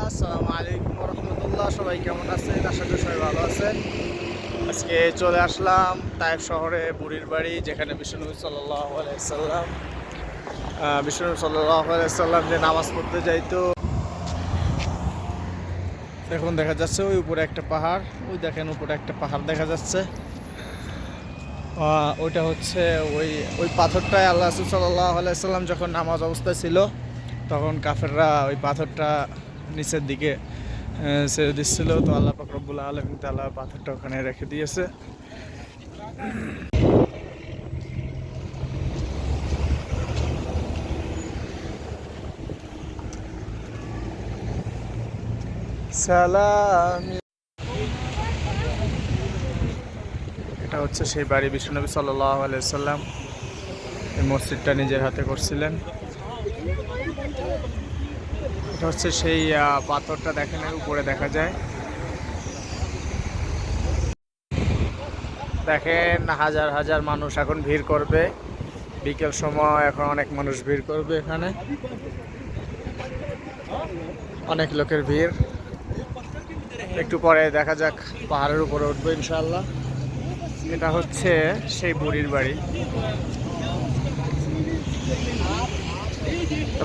আসসালামু আলাইকুম রহমতুল্লাহ। সবাই কেমন আছেন? আশা করি সবাই ভালো আছেন। আজকে চলে আসলাম তায়েফ শহরে বুড়ির বাড়ি, যেখানে বিশ্বনবী সাল্লাল্লাহু আলাইহি সাল্লাম যে নামাজ পড়তে যাইতো। এখন দেখা যাচ্ছে ওই উপরে একটা পাহাড়, ওই দেখেন উপরে একটা পাহাড় দেখা যাচ্ছে। ওইটা হচ্ছে ওই ওই পাথরটায় আল্লাহ রাসূল সাল্লাল্লাহু আলাইহি সাল্লাম যখন নামাজ অবস্থায় ছিল, তখন কাফেররা ওই পাথরটা নিচের দিকে ছেড়ে দিচ্ছিল। তো আল্লাহ পাক রব্বুল আলামিন তাআলা পাথরটা ওখানে রেখে দিয়েছে। সালাম। এটা হচ্ছে সেই বাড়ি, বিশ্বনবী সাল্লাল্লাহু আলাইহি সাল্লাম এই মসজিদটা নিজের হাতে করছিলেন। এটা হচ্ছে সেই পাথরটা, দেখেন এর উপরে দেখা যায়। দেখেন হাজার হাজার মানুষ এখন ভিড় করবে, বিকেল সময় এখন অনেক মানুষ ভিড় করবে এখানে, অনেক লোকের ভিড়। একটু পরে দেখা যাক, পাহাড়ের উপরে উঠবো ইনশাআল্লাহ। এটা হচ্ছে সেই বুড়ির বাড়ি,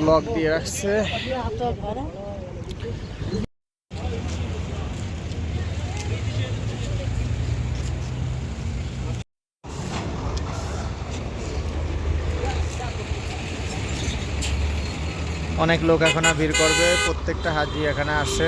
লক দিয়ে রাখছে। অনেক লোক এখানে ভিড় করবে, প্রত্যেকটা হাজি এখানে আসে।